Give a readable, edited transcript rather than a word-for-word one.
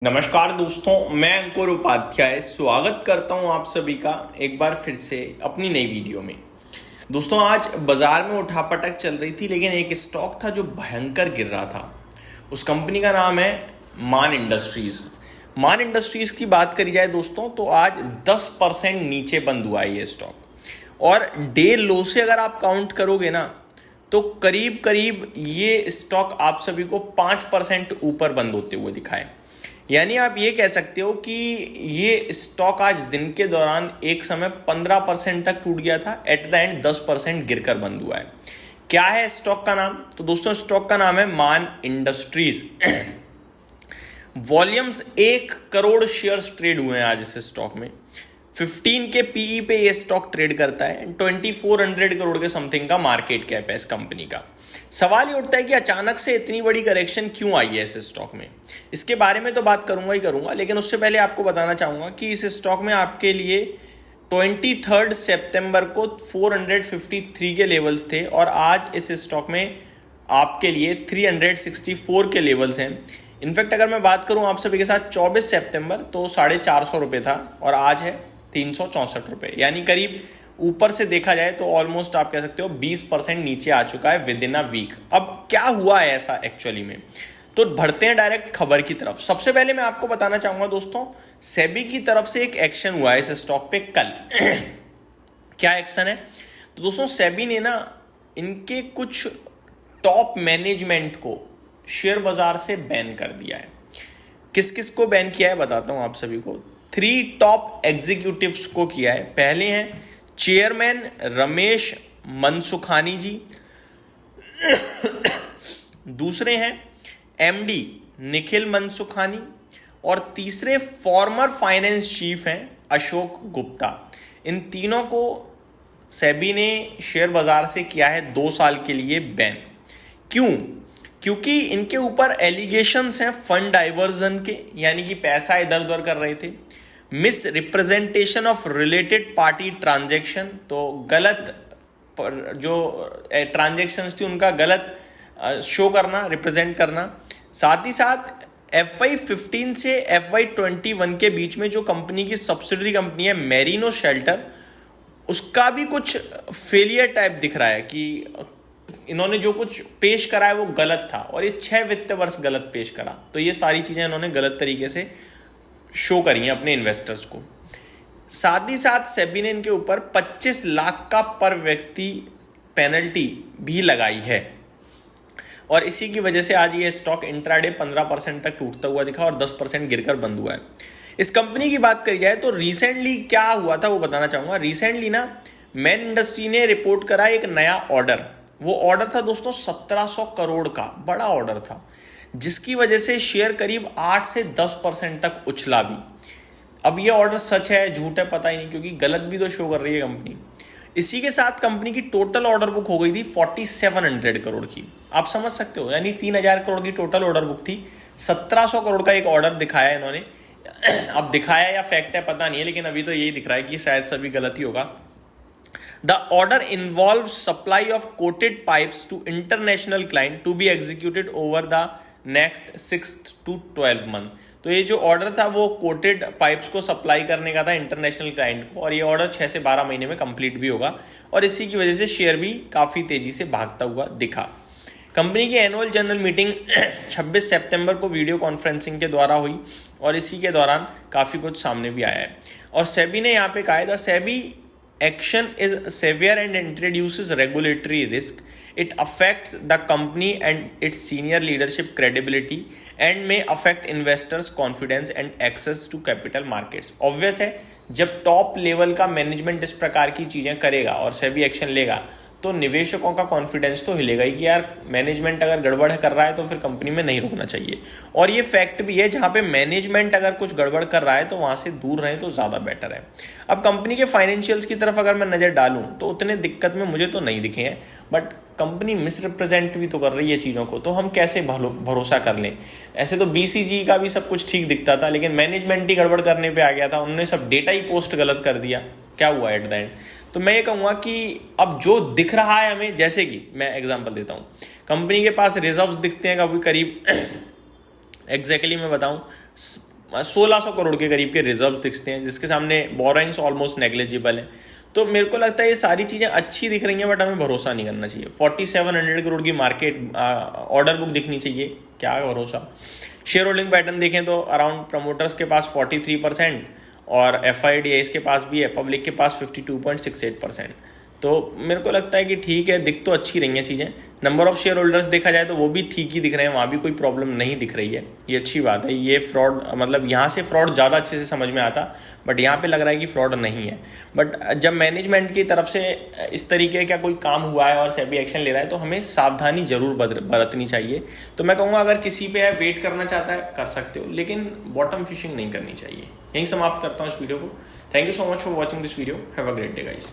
नमस्कार दोस्तों, मैं अंकुर उपाध्याय स्वागत करता हूं आप सभी का एक बार फिर से अपनी नई वीडियो में। दोस्तों, आज बाजार में उठापटक चल रही थी, लेकिन एक स्टॉक था जो भयंकर गिर रहा था। उस कंपनी का नाम है मान इंडस्ट्रीज। मान इंडस्ट्रीज की बात करी जाए दोस्तों, तो आज 10% नीचे बंद हुआ है ये स्टॉक। और डे लो से अगर आप काउंट करोगे ना, तो करीब करीब ये स्टॉक आप सभी को 5% ऊपर बंद होते हुए दिखाए। यानी आप ये कह सकते हो कि ये स्टॉक आज दिन के दौरान एक समय 15% तक टूट गया था, एट द एंड 10% गिरकर बंद हुआ है। क्या है स्टॉक का नाम? तो दोस्तों, स्टॉक का नाम है मान industries. Volumes 1 crore shares trade हुए हैं आज इस स्टॉक में। 15 के पीई पे ये स्टॉक ट्रेड करता है। 2400 करोड़ के समथिंग का मार्केट कैप है इस कंपनी का। सवाल ये उठता है कि अचानक से इतनी बड़ी करेक्शन क्यों आई है इस स्टॉक में। इसके बारे में तो बात करूंगा ही करूंगा, लेकिन उससे पहले आपको बताना चाहूंगा कि इस स्टॉक में आपके लिए 23 सितंबर को 453 के लेवल्स थे और आज इस स्टॉक में आपके लिए 364 के लेवल्स हैं। इनफैक्ट अगर मैं बात करूं आप सभी के साथ 24 सितंबर, तो 450 रुपये था और आज है 364 रुपये। यानी करीब ऊपर से देखा जाए तो ऑलमोस्ट आप कह सकते हो 20% नीचे आ चुका है विद इन अ वीक। अब क्या हुआ है ऐसा एक्चुअली में, तो बढ़ते हैं डायरेक्ट खबर की तरफ। सबसे पहले मैं आपको बताना चाहूंगा दोस्तों, सेबी की तरफ से एक एक्शन हुआ है इस स्टॉक पे कल। क्या एक्शन है? तो दोस्तों, सेबी ने ना इनके कुछ टॉप मैनेजमेंट को शेयर बाजार से बैन कर दिया है। किस किस को बैन किया है बताता हूं आप सभी को। 3 टॉप एग्जीक्यूटिव्स को किया है। पहले हैं चेयरमैन रमेश मनसुखानी जी, दूसरे हैं एमडी निखिल मनसुखानी, और तीसरे फॉर्मर फाइनेंस चीफ हैं अशोक गुप्ता। इन तीनों को सेबी ने शेयर बाजार से किया है 2 साल के लिए बैन। क्यों? क्योंकि इनके ऊपर एलिगेशंस हैं फंड डाइवर्जन के, यानी कि पैसा इधर उधर कर रहे थे। Miss representation of related party transaction, तो गलत जो ट्रांजैक्शंस थी उनका गलत शो करना, रिप्रेजेंट करना। साथ ही साथ FY15 से FY21 के बीच में जो कंपनी की सब्सिडरी कंपनी है मैरिनो शेल्टर, उसका भी कुछ फेलियर टाइप दिख रहा है कि इन्होंने जो कुछ पेश करा है वो गलत था, और ये 6 वित्त वर्ष गलत पेश करा। तो ये सारी चीजें इन्होंने गलत तरीके से शो करी है अपने इन्वेस्टर्स को। साथ ही साथ सेबी ने इनके ऊपर 25 लाख का पर व्यक्ति पेनल्टी भी लगाई है, और इसी की वजह से आज ये स्टॉक इंट्राडे 15% तक टूटता हुआ दिखा और 10% गिरकर बंद हुआ है। इस कंपनी की बात करी जाए तो रिसेंटली क्या हुआ था वो बताना चाहूंगा। रिसेंटली ना मैन इंडस्ट्री ने रिपोर्ट करा एक नया ऑर्डर। वो ऑर्डर था दोस्तों 1700 करोड़ का, बड़ा ऑर्डर था, जिसकी वजह से शेयर करीब 8 से 10% तक उछला भी। अब ये ऑर्डर सच है झूठ है पता ही नहीं, क्योंकि गलत भी तो शो कर रही है कंपनी। इसी के साथ कंपनी की टोटल ऑर्डर बुक हो गई थी 4700 करोड़ की। आप समझ सकते हो, यानी 3000 करोड़ की टोटल ऑर्डर बुक थी, 1700 करोड़ का एक ऑर्डर दिखाया इन्होंने। अब दिखाया या फैक्ट है पता नहीं है, लेकिन अभी तो यही दिख रहा है कि शायद सभी गलत ही होगा। The order involves supply of coated pipes to international client to be executed over the next 6 to 12 month। तो ये जो ऑर्डर था वो कोटेड पाइप्स को सप्लाई करने का था इंटरनेशनल क्लाइंट को, और ये ऑर्डर 6 से 12 महीने में कंप्लीट भी होगा, और इसी की वजह से शेयर भी काफ़ी तेजी से भागता हुआ दिखा। कंपनी की एनुअल जनरल मीटिंग 26 सितंबर को वीडियो कॉन्फ्रेंसिंग के द्वारा हुई, और इसी के दौरान काफ़ी कुछ सामने भी आया है। और सेबी ने यहाँ पे कहा था, SEBI action is severe and introduces regulatory risk. It affects the company and its senior leadership credibility and may affect investors confidence and access to capital markets। Obvious है, जब टॉप लेवल का मैनेजमेंट इस प्रकार की चीजें करेगा और सेबी एक्शन लेगा, तो निवेशकों का कॉन्फिडेंस तो हिलेगा ही कि यार मैनेजमेंट अगर गड़बड़ कर रहा है तो फिर कंपनी में नहीं रुकना चाहिए। और ये फैक्ट भी है, जहां पे मैनेजमेंट अगर कुछ गड़बड़ कर रहा है तो वहां से दूर रहें तो ज़्यादा बेटर है। अब कंपनी के फाइनेंशियल्स की तरफ अगर मैं नज़र डालूं तो उतने दिक्कत में मुझे तो नहीं दिखे हैं, बट कंपनी मिसरिप्रेजेंट भी तो कर रही है चीज़ों को, तो हम कैसे भरोसा कर लें। ऐसे तो BCG का भी सब कुछ ठीक दिखता था, लेकिन मैनेजमेंट ही गड़बड़ करने पर आ गया था, उन्होंने सब डेटा ही पोस्ट गलत कर दिया। क्या हुआ एट द एंड? तो मैं ये कहूँगा कि अब जो दिख रहा है हमें, जैसे कि मैं एग्जांपल देता हूँ, कंपनी के पास रिजर्व्स दिखते हैं कभी करीब एग्जैक्टली मैं बताऊं 1600 करोड़ के करीब के रिजर्व दिखते हैं, जिसके सामने बोरोइंग्स ऑलमोस्ट नेग्लिजिबल है। तो मेरे को लगता है ये सारी चीज़ें अच्छी दिख रही हैं, बट हमें भरोसा नहीं करना चाहिए। 4700 करोड़ की मार्केट ऑर्डर बुक दिखनी चाहिए, क्या भरोसा। शेयर होल्डिंग पैटर्न देखें तो अराउंड प्रमोटर्स के पास 43% और FIDs के पास भी है, पब्लिक के पास 52.68%। तो मेरे को लगता है कि ठीक है, दिख तो अच्छी रही हैं चीज़ें। नंबर ऑफ शेयर होल्डर्स देखा जाए तो वो भी ठीक ही दिख रहे हैं, वहाँ भी कोई प्रॉब्लम नहीं दिख रही है, ये अच्छी बात है। ये फ्रॉड मतलब यहाँ से फ्रॉड ज़्यादा अच्छे से समझ में आता, बट यहाँ पे लग रहा है कि फ्रॉड नहीं है। बट जब मैनेजमेंट की तरफ से इस तरीके का कोई काम हुआ है और सेबी एक्शन ले रहा है तो हमें सावधानी जरूर बरतनी चाहिए। तो मैं कहूँगा अगर किसी पे वेट करना चाहता है कर सकते हो, लेकिन बॉटम फिशिंग नहीं करनी चाहिए। यहीं समाप्त करता हूँ इस वीडियो को। Thank you so much for watching this video. Have a great day guys.